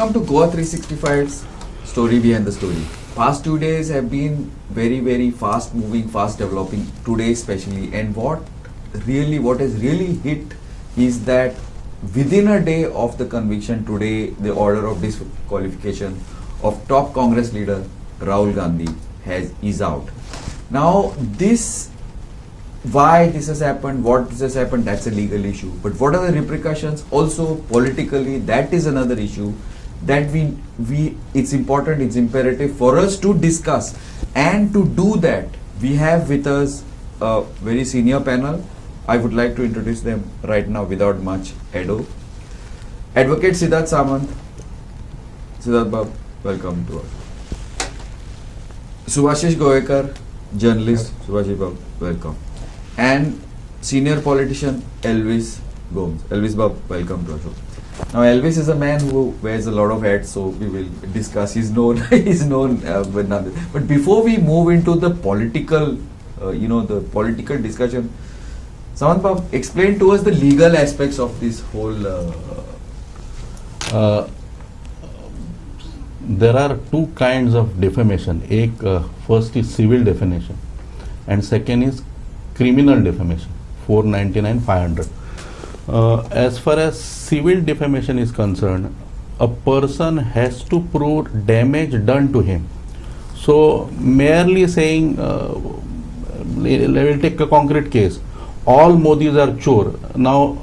welcome to Goa 365's story behind the story. Past 2 days have been very fast moving, fast developing, today especially, and what has really hit is that within a day of the conviction today, the order of disqualification of top Congress leader Rahul Gandhi is out. Now why this has happened, what this has happened, that's a legal issue. But what are the repercussions? Also politically, that is another issue that it's important, it's imperative for us to discuss. And to do that, we have with us a very senior panel. I would like to introduce them right now without much ado. Advocate Siddharth Samant. Siddharth Bab, welcome to us. Subhashish Goekar, journalist. Subhashish Bab, welcome. And senior politician Elvis Gomes. Elvis Bab, welcome to our show. Now Elvis is a man who wears a lot of hats, so we will discuss. He's known, but not. But before we move into the political, the political discussion, Samant Bab, explain to us the legal aspects of this whole. There are two kinds of defamation. First is civil defamation, and second is criminal defamation, 499, 500. As far as civil defamation is concerned, a person has to prove damage done to him. So merely saying, we will take a concrete case, all Modis are chore. Now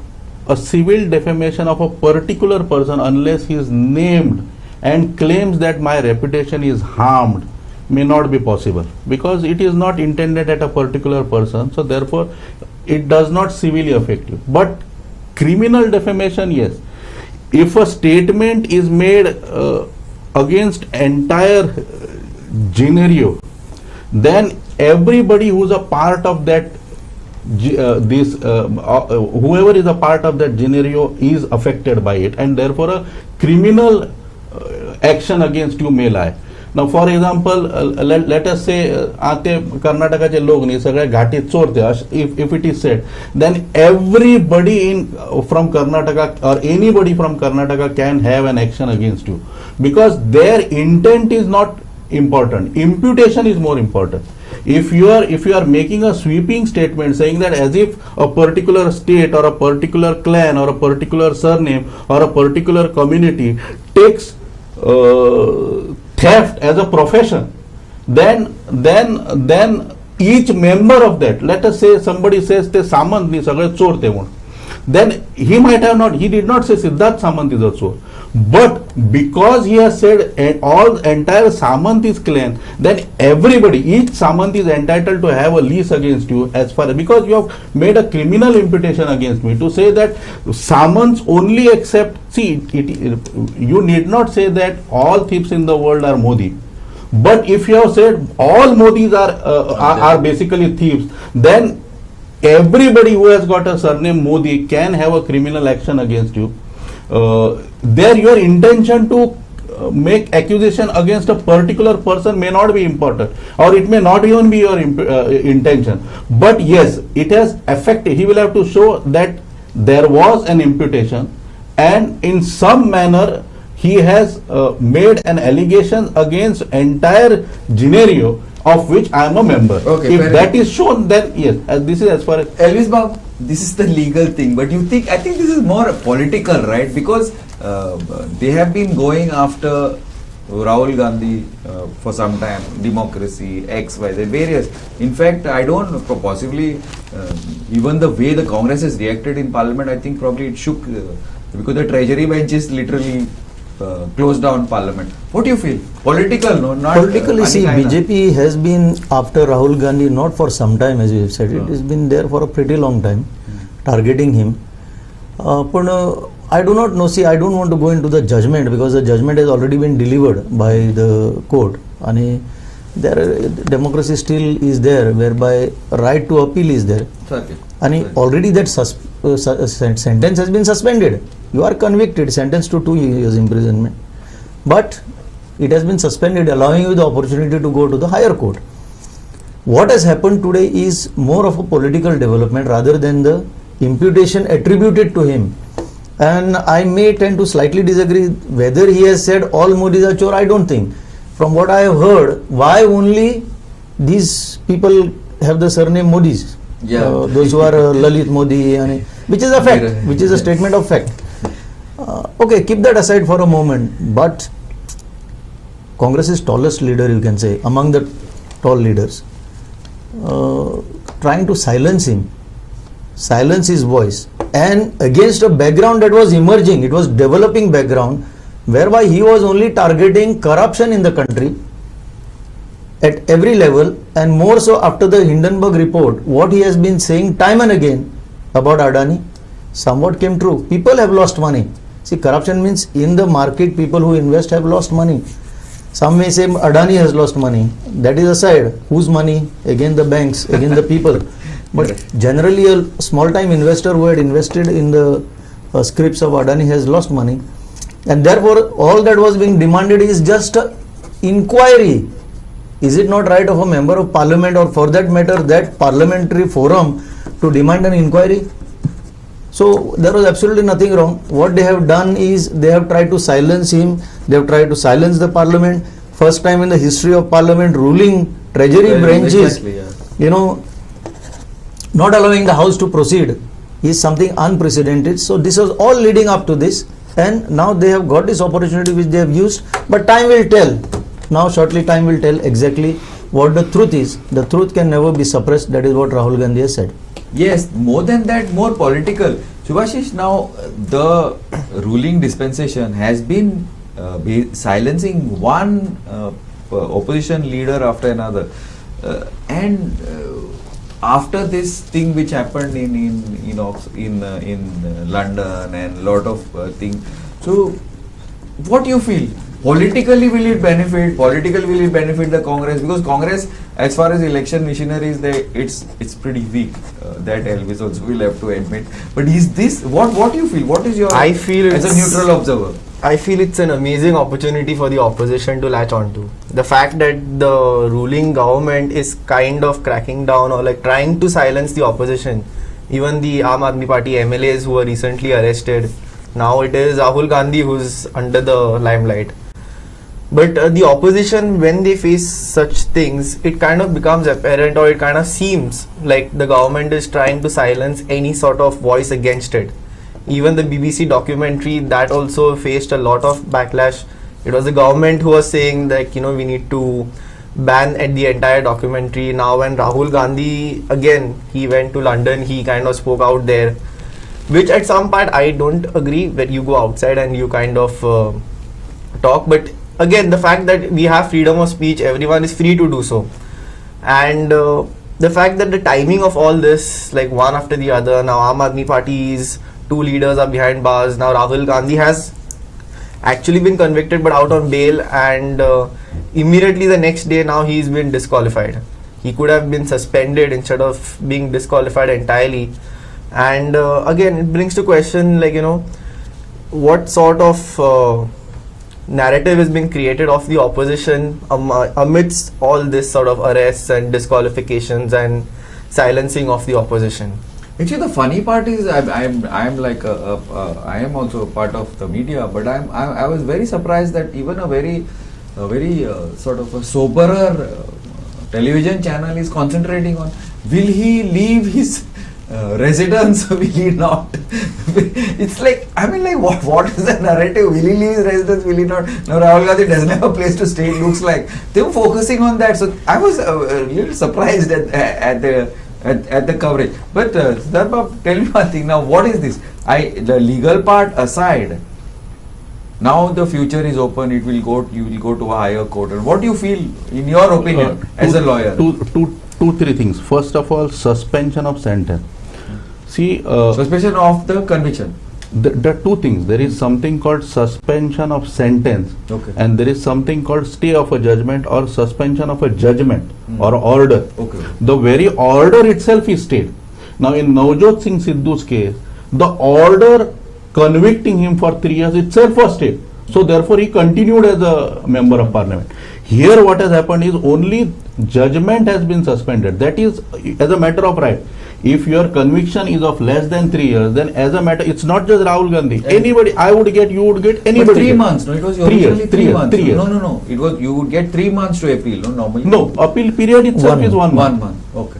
a civil defamation of a particular person, unless he is named and claims that my reputation is harmed, may not be possible, because it is not intended at a particular person, so therefore it does not civilly affect you. But criminal defamation, yes. If a statement is made against entire scenario, then everybody who is a part of that whoever is a part of that scenario is affected by it, and therefore a criminal action against you may lie. Now, for example, let us say आते कर्नाटकाचे लोग नाही सगळे घाटीत चोरते, if it is said, then everybody from Karnataka or anybody from Karnataka can have an action against you, because their intent is not important. Imputation is more important. If you are making a sweeping statement saying that as if a particular state or a particular clan or a particular surname or a particular community takes theft as a profession, then each member of that, let us say somebody says te Samant ni sagale chor te mon, then he did not say Siddharth Samant is a chor, but because he has said entire Samant is clan, then everybody, each Samant is entitled to have a lease against you, as far as, because you have made a criminal imputation against me to say that Samants only accept. See, you need not say that all thieves in the world are Modi, but if you have said all Modis are basically thieves, then everybody who has got a surname Modi can have a criminal action against you. There your intention to make accusation against a particular person may not be important, or it may not even be your intention, but yes, it has affected. He will have to show that there was an imputation, and in some manner he has made an allegation against entire scenario of which I am a member. Okay, if that is shown, then yes, this is as far as Elvis Bab, this is the legal thing, but I think this is more political, right? Because they have been going after Rahul Gandhi for some time, democracy, X, Y, Z, various. In fact, I don't possibly even the way the Congress has reacted in Parliament, I think probably it shook because the Treasury bench is literally closed down Parliament. What do you feel? Political, no? Not politically, see, BJP has been after Rahul Gandhi not for some time, as you have said. It has been there for a pretty long time, targeting him. But I do not know. See, I don't want to go into the judgment, because the judgment has already been delivered by the court. And democracy still is there, whereby right to appeal is there. And already that sentence has been suspended. You are convicted, sentenced to 2 years imprisonment, but it has been suspended, allowing you the opportunity to go to the higher court. What has happened today is more of a political development rather than the imputation attributed to him. And I may tend to slightly disagree whether he has said all Modis are chore. I don't think. From what I have heard, why only these people have the surname Modis? Yeah. Those who are Lalit Modi, which is a fact, which is a statement of fact. Okay, keep that aside for a moment. But Congress's tallest leader, you can say, among the tall leaders, trying to silence him, silence his voice, and against a background that was emerging, it was developing background, whereby he was only targeting corruption in the country at every level, and more so after the Hindenburg report. What he has been saying time and again about Adani somewhat came true. People have lost money. See, corruption means in the market, people who invest have lost money. Some may say Adani has lost money. That is aside. Whose money? Again the banks, again the people. But generally a small time investor who had invested in the scripts of Adani has lost money. And therefore all that was being demanded is just an inquiry. Is it not right of a member of parliament, or for that matter that parliamentary forum, to demand an inquiry? So there was absolutely nothing wrong. What they have done is they have tried to silence him. They have tried to silence the parliament. First time in the history of parliament, ruling treasury branches, Exactly, yeah. you know, not allowing the house to proceed is something unprecedented. So this was all leading up to this, and now they have got this opportunity which they have used. But time will tell. Now shortly time will tell exactly what the truth is. The truth can never be suppressed. That is what Rahul Gandhi has said. Yes, more than that, more political. Subhashish, now the ruling dispensation has been silencing one opposition leader after another, and after this thing which happened in London and lot of things. So, what do you feel? Politically will it benefit? Politically will it benefit the Congress? Because Congress, as far as election machinery is there, it's pretty weak. That Elvis also will have to admit. But is this what do you feel? What is your? I feel as a neutral observer. I feel it's an amazing opportunity for the opposition to latch onto. The fact that the ruling government is kind of cracking down or like trying to silence the opposition. Even the Aam Aadmi Party MLAs who were recently arrested. Now it is Rahul Gandhi who's under the limelight. But the opposition, when they face such things, it kind of becomes apparent, or it kind of seems like the government is trying to silence any sort of voice against it. Even the BBC documentary, that also faced a lot of backlash. It was the government who was saying that, we need to ban at the entire documentary. Now when Rahul Gandhi, again, he went to London, he kind of spoke out there, which at some part I don't agree, that you go outside and you kind of talk. But again, the fact that we have freedom of speech, everyone is free to do so. And the fact that the timing of all this, like one after the other, now Aam Aadmi Party's two leaders are behind bars. Now Rahul Gandhi has actually been convicted but out on bail, and immediately the next day now he's been disqualified. He could have been suspended instead of being disqualified entirely. And again, it brings to question, what sort of narrative is being created of the opposition amidst all this sort of arrests and disqualifications and silencing of the opposition. Actually, the funny part is I'm like I am also a part of the media, but I was very surprised that even a very sort of a soberer television channel is concentrating on, will he leave his residence, will he not? It's like, what is the narrative? Will he leave his residence, will he not? Now Rahul Gandhi doesn't have a place to stay, it looks like. They were focusing on that. So I was a little surprised at the coverage. But Siddharth, tell me one thing now, what is this? The legal part aside, now the future is open, you will go to a higher court. And what do you feel, in your opinion, as a lawyer? Two, three things. First of all, suspension of sentence. See, suspension of the conviction. There are two things. There is something called suspension of sentence, okay, and there is something called stay of a judgment or suspension of a judgment or order. Okay. The very order itself is stayed. Now, in Navjot Singh Sidhu's case, the order convicting him for 3 years itself was stayed. So, therefore, he continued as a member of parliament. Here, what has happened is only judgment has been suspended. That is as a matter of right. if your conviction is of less than 3 years, then as a matter, it's not just Rahul Gandhi. Anybody, I would get, you would get, anybody. But 3 get. months, no? It was 3 originally years, 3 months. 3 years. No. It was, you would get 3 months to appeal, no? Normally. No, appeal period itself is 1 month. 1 month. Okay.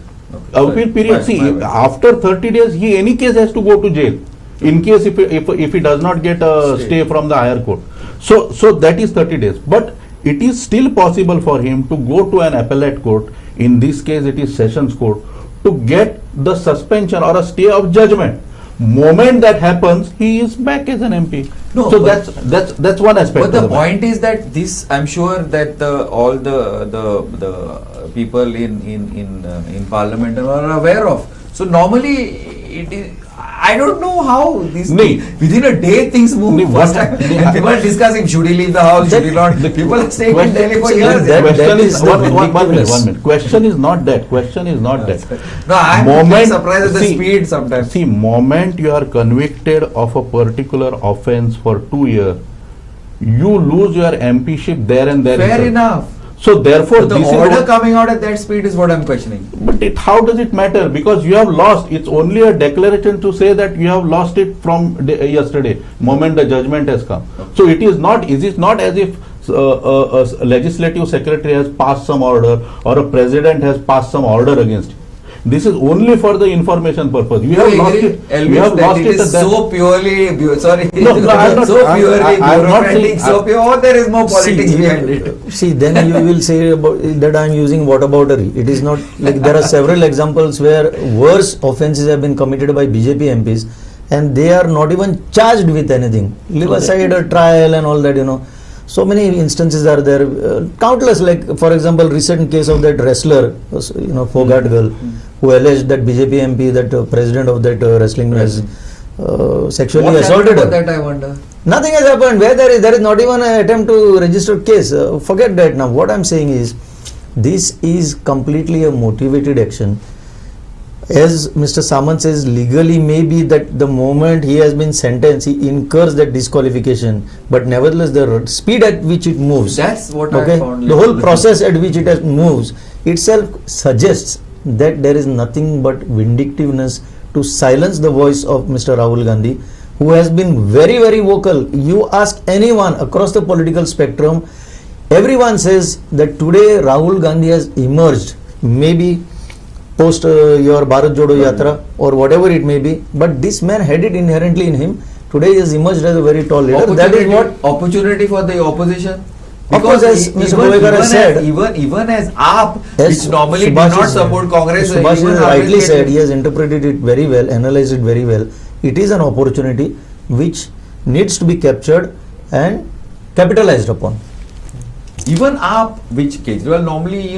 Appeal period, see, after 30 days, he any case has to go to jail. In case if he does not get a stay from the higher court. So that is 30 days. But it is still possible for him to go to an appellate court. In this case, it is Sessions Court, to get the suspension or a stay of judgment. Moment that happens, he is back as an MP. No, so but that's one aspect. But the point is that this, I'm sure that all the people in Parliament are aware of. So normally it is. I don't know how within a day things move. First time, and people are discussing, should he leave the house, should he not? People are staying in Delhi for years. One minute. Question is not that. Question is not that. No, I'm surprised at the speed sometimes. See, moment you are convicted of a particular offence for 2 years, you lose your MPship there and there. Fair enough. So therefore, the order coming out at that speed is what I'm questioning. But how does it matter? Because you have lost. It's only a declaration to say that you have lost it from yesterday, moment the judgment has come. Okay. So it is not. Is it not as if a legislative secretary has passed some order or a president has passed some order against it? This is only for the information purpose. We have lost it. We have lost it. It is so purely, sorry. No, I'm not. So purely bureaucratic. So pure. There is no politics behind it. See, then you will say that I am using whataboutery. It is not like there are several examples where worse offences have been committed by BJP MPs, and they are not even charged with anything. Leave aside a trial and all that, So many instances are there, countless. Like for example, recent case of that wrestler, Fogart girl, who alleged that BJP MP, that president of that wrestling has sexually assaulted her. What happened that, I wonder? Nothing has happened. Where there is not even an attempt to register case. Forget that now. What I am saying is, this is completely a motivated action. As Mr. Samant says, legally maybe that the moment he has been sentenced, he incurs that disqualification. But nevertheless, the speed at which it moves, that's what I found. The whole process at which it moves itself suggests that there is nothing but vindictiveness to silence the voice of Mr. Rahul Gandhi, who has been very, very vocal. You ask anyone across the political spectrum, everyone says that today Rahul Gandhi has emerged, maybe post your Bharat Jodo Yatra or whatever it may be, but this man had it inherently in him. Today he has emerged as a very tall leader. That is what opportunity for the opposition. Because as Mr. Goekar has said, even as AAP, which normally do not support Congress, Subhash has rightly said, he has interpreted it very well, analyzed it very well. It is an opportunity which needs to be captured and capitalized upon. Even AAP, which Kejriwal normally,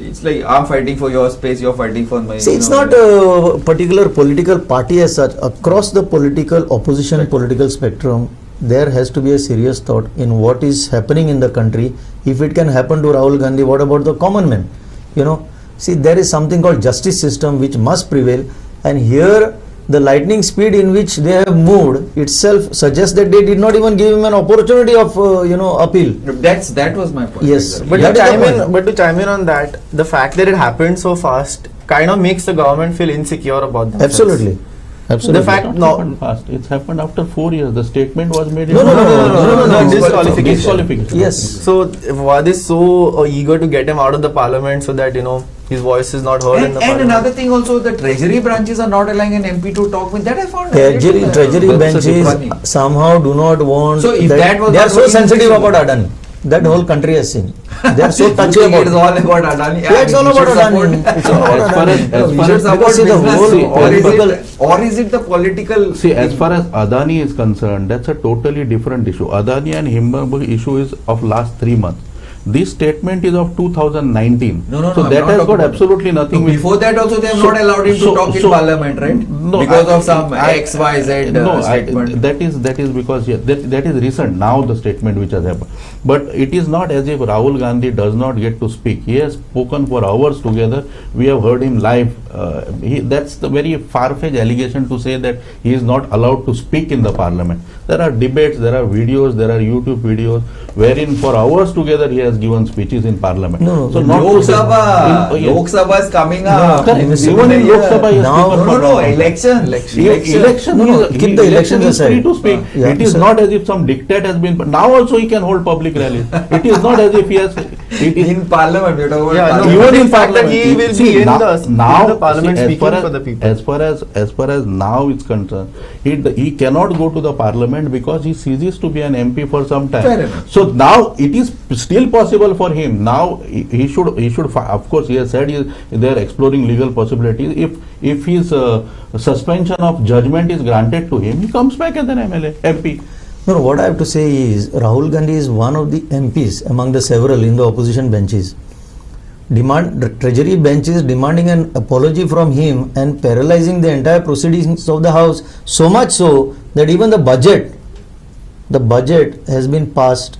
it's like I'm fighting for your space, you're fighting for my. See, it's not a particular political party as such. Across the political opposition political spectrum, there has to be a serious thought in what is happening in the country. If it can happen to Rahul Gandhi, what about the common man? See, there is something called justice system which must prevail, and here the lightning speed in which they have moved itself suggests that they did not even give him an opportunity of appeal. That was my point. Yes, exactly. But to chime in on that, the fact that it happened so fast kind of makes the government feel insecure about themselves. Absolutely. The fact fast. It's happened after 4 years. The statement was made. No. Disqualification. Yes. So Wad is so eager to get him out of the parliament so that his voice is not heard in the parliament. And another thing also, the treasury branches are not allowing an MP to talk with. That I found. Treasury branches somehow do not want. So if that was, they are so sensitive about Adani. That whole country has seen. They are so touchy about it. It's all about Adani. Yeah, it's all about Adani. It's all about Adani. Or is it the political? See, as far as Adani is concerned, that's a totally different issue. Adani and Hindenburg issue is of last 3 months. This statement is of 2019. No, so that has got absolutely nothing. Before that also they have not allowed him to talk in parliament, right? No, because of some XYZ statement. That is because that is recent. Now the statement which has happened, but it is not as if Rahul Gandhi does not get to speak. He has spoken for hours together. We have heard him live. That's the very far-fetched allegation to say that he is not allowed to speak in the parliament. There are debates, there are videos, there are YouTube videos. wherein for hours together he has given speeches in parliament. No, so no, not Lok to say- Sabha, yes. Lok Sabha is coming No, up. Correct. Mr. Even in Lok Sabha, he has Now- spoken No, for no, long time. election. Election, No, no, he is- keep the election elections is free aside. to speak. Yeah, It is sir. not as if some dictate has been. Now also he can hold public rallies. It is not as if he has. It is In parliament, we are talking about Yeah, no, parliament. even the in fact that parliament. he will See, be in now, the parliament see, speaking for the people. As far as now it's concerned, he cannot go to the parliament because he ceases to be an MP for some time. Fair enough. So now it is still possible for him. Now he should of course he has said they are exploring legal possibilities. If his suspension of judgment is granted to him, he comes back as an MP. No, what I have to say is Rahul Gandhi is one of the MPs among the several in the opposition benches. The treasury bench is demanding an apology from him and paralyzing the entire proceedings of the house, so much so that even the budget has been passed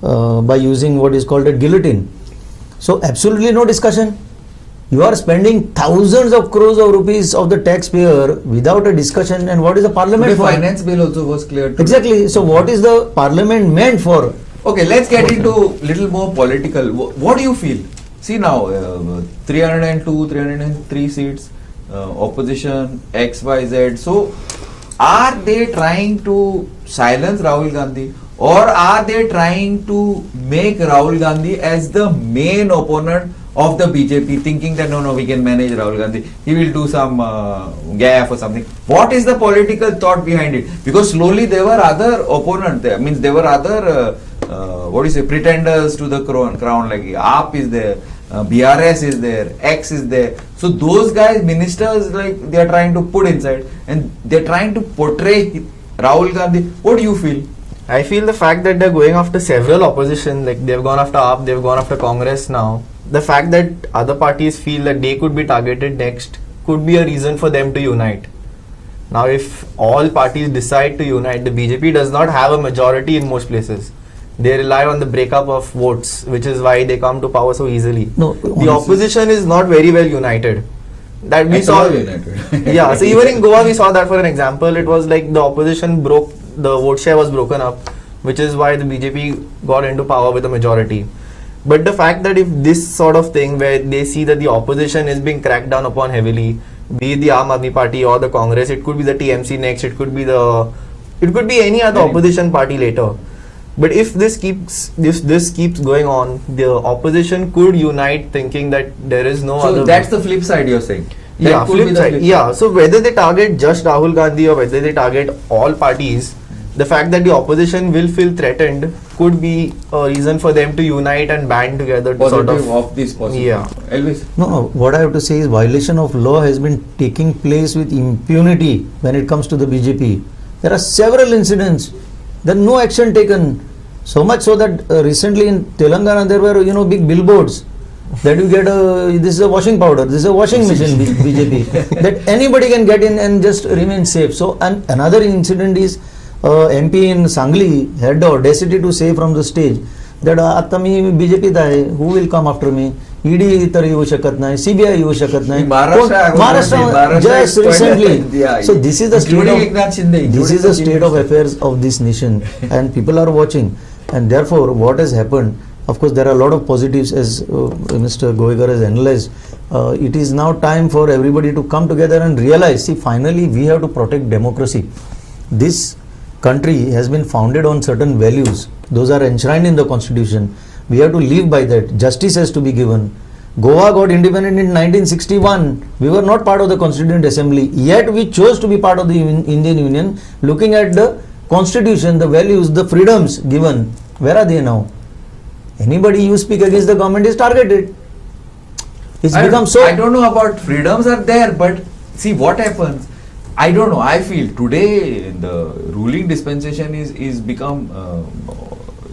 by using what is called a guillotine. So absolutely no discussion. You are spending thousands of crores of rupees of the taxpayer without a discussion, and what is the parliament The for? finance bill also was cleared. today. Exactly. So what is the parliament meant for? Okay, let's get into little more political. What do you feel? See now, 302, 303 seats, opposition, X, Y, Z. So, are they trying to silence Rahul Gandhi, or are they trying to make Rahul Gandhi as the main opponent of the BJP, thinking that no, we can manage Rahul Gandhi, he will do some gaffe or something? What is the political thought behind it? Because slowly there were other opponents there. Means there were other pretenders to the crown, like AAP is there, BRS is there, X is there. So those guys, ministers, like they are trying to put inside, and they are trying to portray Rahul Gandhi. What do you feel? I feel the fact that they're going after several opposition, like they've gone after AAP, they've gone after Congress now. The fact that other parties feel that they could be targeted next could be a reason for them to unite. Now, if all parties decide to unite, the BJP does not have a majority in most places. They rely on the breakup of votes, which is why they come to power so easily. No, The opposition is not very well united. That we At saw. all united. Yeah, so even in Goa we saw that for an example. It was like the opposition broke, the vote share was broken up, which is why the BJP got into power with a majority. But the fact that if this sort of thing where they see that the opposition is being cracked down upon heavily, be it the Aam Aadmi Party or the Congress, it could be the TMC next, it could be any other opposition party later. But if this keeps going on, the opposition could unite, thinking that there is no other. So that's the flip side you're saying. That Yeah, could be flip the side. Yeah, so whether they target just Rahul Gandhi or whether they target all parties, the fact that the opposition will feel threatened could be a reason for them to unite and band together to Positive sort of this possibility. Yeah. Elvis. No, what I have to say is violation of law has been taking place with impunity when it comes to the BJP. There are several incidents. There no action taken. So much so that recently in Telangana there were big billboards that you get this is a washing powder, this is a washing machine BJP that anybody can get in and just remain safe. So and another incident is MP in Sangli had the audacity to say from the stage that आता मी BJP आहे, who will come after me? ED तर येऊ शकत नाही, CBI येऊ शकत नाही. Maharashtra just recently. Yeah, So this is the state including of Eknath Shinde, this is the state of affairs of this nation, and people are watching. And therefore, what has happened? Of course, there are a lot of positives, as Mr. Goegar has analyzed. It is now time for everybody to come together and realize. See, finally, we have to protect democracy. This country has been founded on certain values. Those are enshrined in the constitution. We have to live by that. Justice has to be given. Goa got independent in 1961. We were not part of the Constituent Assembly. Yet we chose to be part of the Indian Union. Looking at the constitution, the values, the freedoms given, where are they now? Anybody you speak against the government is targeted. It's become so. I don't know about freedoms are there, but see what happens. I don't know. I feel today the ruling dispensation is become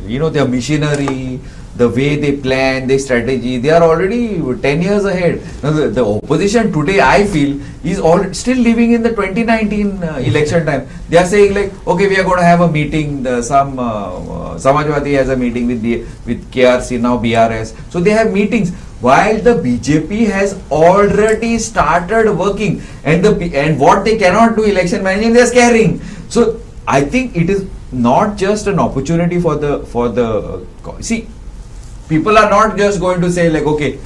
their machinery, the way they plan, their strategy. They are already 10 years ahead. Now the opposition today, I feel, is still living in the 2019 election time. They are saying like, okay, we are going to have a meeting. Samajwadi has a meeting with KRC, now BRS. So they have meetings. While the BJP has already started working, and what they cannot do election managing, they are scaring. So I think it is not just an opportunity for the see, people are not just going to say like, okay,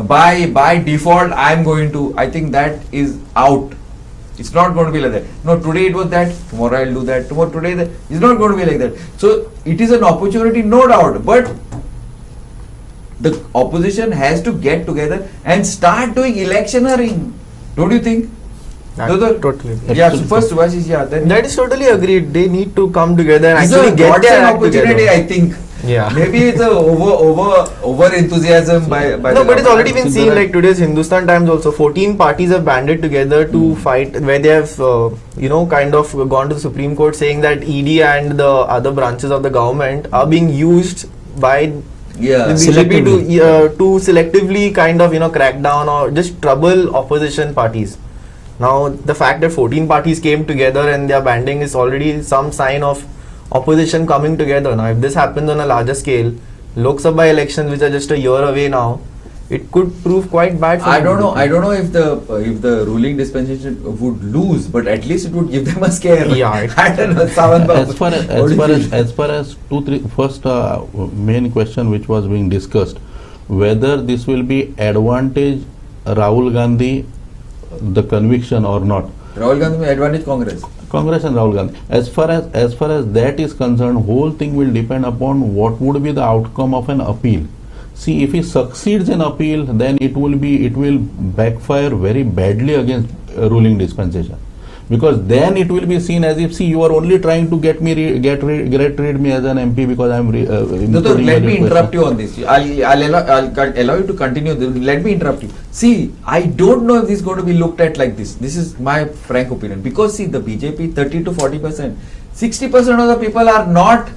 by default I'm going to, I think that is out. It's not going to be like that. No, today it was that, tomorrow I'll do that, tomorrow today that. It's not going to be like that. So it is an opportunity, no doubt, but the opposition has to get together and start doing electioneering. Don't you think? Totally. Yeah, so first Subhashish, yeah, then That is totally agreed. They need to come together and it's actually a get their godsend act opportunity, together. I think. Yeah. Maybe it's a over enthusiasm by No, the but it's already been government. seen, like today's Hindustan Times also, 14 parties have banded together to fight, where they have, kind of gone to the Supreme Court saying that ED and the other branches of the government are being used by Yeah. the BJP to selectively kind of, crack down or just trouble opposition parties. Now, the fact that 14 parties came together and they are banding is already some sign of opposition coming together. Now, if this happens on a larger scale, Lok Sabha elections, which are just a year away now, it could prove quite bad for I the don't know. BJP. I don't know if the ruling dispensation would lose, but at least it would give them a scare. Yeah, I don't know. Sawant Babu. As far as first main question which was being discussed, whether this will be advantage Rahul Gandhi the conviction or not. Rahul Gandhi may advantage Congress. Congress and Rahul Gandhi. As far as that is concerned, whole thing will depend upon what would be the outcome of an appeal. See, if he succeeds in appeal, then it will backfire very badly against ruling dispensation, because then it will be seen as if, see, you are only trying to get rid me as an MP because I am. No, let me interrupt you on this. I'll allow you to continue. Let me interrupt you. See, I don't know if this is going to be looked at like this. This is my frank opinion. Because see, the BJP 30 to 40%, 60% of the people are not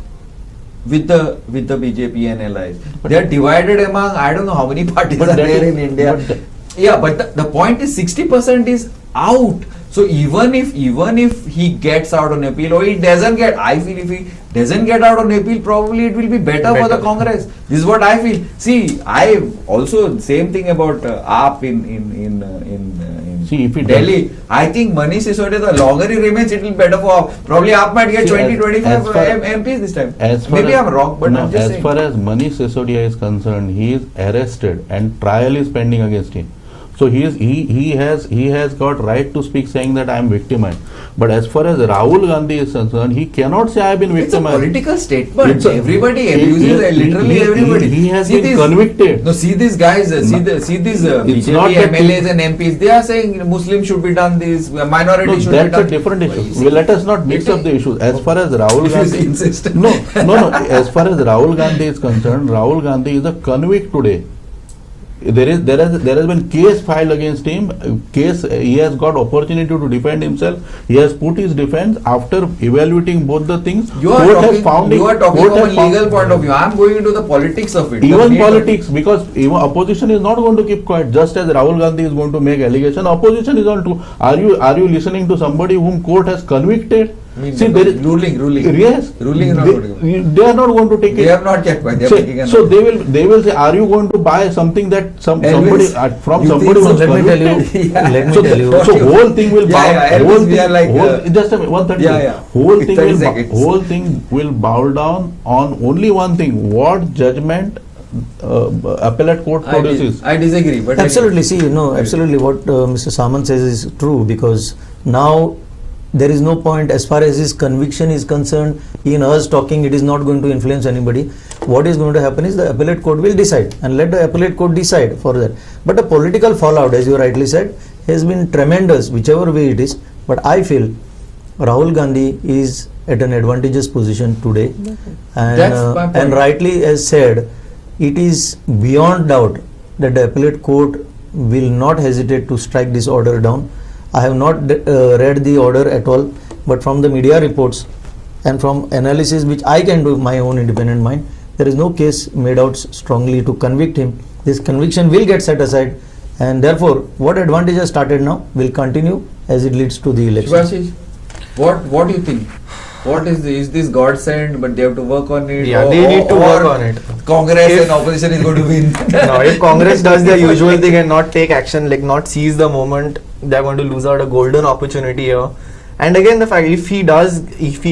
with the BJP and allies. They are divided among, I don't know how many parties are there in India. But the point is 60% is out. So even if he gets out on appeal or he doesn't get, I feel if he doesn't get out on appeal, probably it will be better for the Congress. This is what I feel. See, I also same thing about AAP in See, if it Delhi. I think Manish Sisodia, the longer he remains, it will be better for AAP. Probably AAP might get 20-25 MPs this time. Maybe I'm wrong, but I'm just saying. As far as Manish Sisodia is concerned, he is arrested and trial is pending against him. So he has got right to speak, saying that I am victimized. But as far as Rahul Gandhi is concerned, he cannot say I have been victimized. It's a political statement. Everybody abuses, literally everybody. He has been convicted. No, see these guys, see these BJP MLAs and MPs. They are saying Muslims should be done this, minority should be done. That's a different issue. Well, let us not mix up the issues. As far as Rahul Gandhi, insist. No. As far as Rahul Gandhi is concerned, Rahul Gandhi is a convict today. There has been case filed against him. He has got opportunity to defend himself. He has put his defense after evaluating both the things. You are talking from a legal point of view. I am going into the politics of it. Even politics, because even opposition is not going to keep quiet. Just as Rahul Gandhi is going to make allegation, opposition is on to. Are you listening to somebody whom court has convicted? See, there is ruling. Yes, ruling is not going to they are not going to take it. They have not kept quiet. So they will say, are you going to buy something that somebody was Let me tell you. Let me tell you. So whole thing will whole thing will bow down on only one thing: what judgment appellate court produces. I disagree. But Absolutely. See, absolutely what Mr. Samant says is true, because now there is no point as far as his conviction is concerned. In us talking, it is not going to influence anybody. What is going to happen is the appellate court will decide, and let the appellate court decide for that. But the political fallout, as you rightly said, has been tremendous, whichever way it is. But I feel Rahul Gandhi is at an advantageous position today, and rightly as said, it is beyond doubt that the appellate court will not hesitate to strike this order down. I have not read the order at all, but from the media reports and from analysis which I can do my own independent mind, there is no case made out strongly to convict him. This conviction will get set aside, and therefore what advantage has started now will continue as it leads to the election. Subhashish, what do you think? What is this God sent, but they have to work on it? Yeah, they need to work on it. Congress and opposition is going to win. No, if Congress does their usual thing and not take action, like not seize the moment, they're going to lose out a golden opportunity here. And again, the fact if he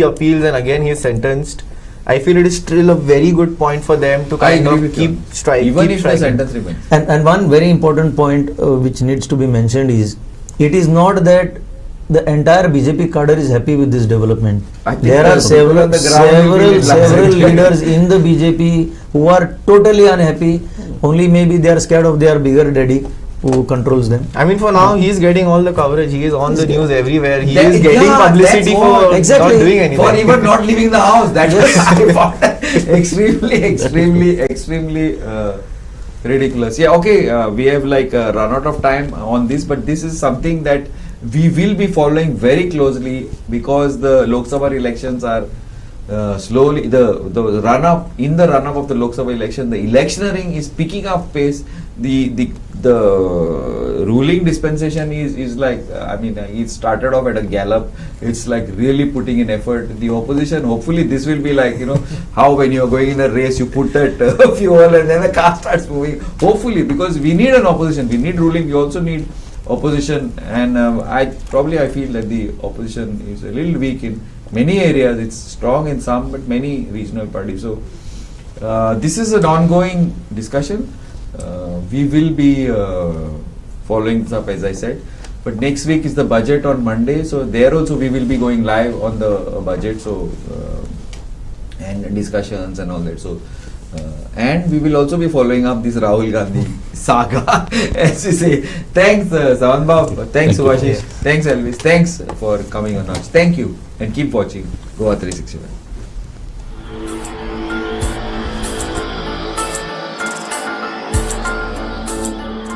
appeals and again he is sentenced, I feel it is still a very good point for them to kind of keep striking. Even if the sentence remains. And one very important point which needs to be mentioned is, it is not that the entire BJP cadre is happy with this development. There are several leaders in the BJP who are totally unhappy. Only maybe they are scared of their bigger daddy who controls them. I mean, for now, he is getting all the coverage. He is on the news everywhere. He is getting publicity for not doing anything. For even not leaving the house. That was extremely ridiculous. Yeah, okay. We have run out of time on this, but this is something that we will be following very closely, because the Lok Sabha elections are slowly, the run up of the Lok Sabha election, the electioneering is picking up pace. The ruling dispensation is it started off at a gallop. It's like really putting in effort. The opposition, hopefully this will be like, how when you're going in a race, you put that fuel and then the car starts moving. Hopefully, because we need an opposition, we need ruling, we also need opposition, and I feel that the opposition is a little weak in many areas. It's strong in some, but many regional parties. So this is an ongoing discussion. We will be following this up, as I said. But next week is the budget on Monday, so there also we will be going live on the budget. So and discussions and all that. So. And we will also be following up this Rahul Gandhi saga, as you say. Thanks, Savanbhav. Thanks, Subhashish. Thanks, Elvis. Thanks for coming on us. Thank you, and keep watching Goa 365.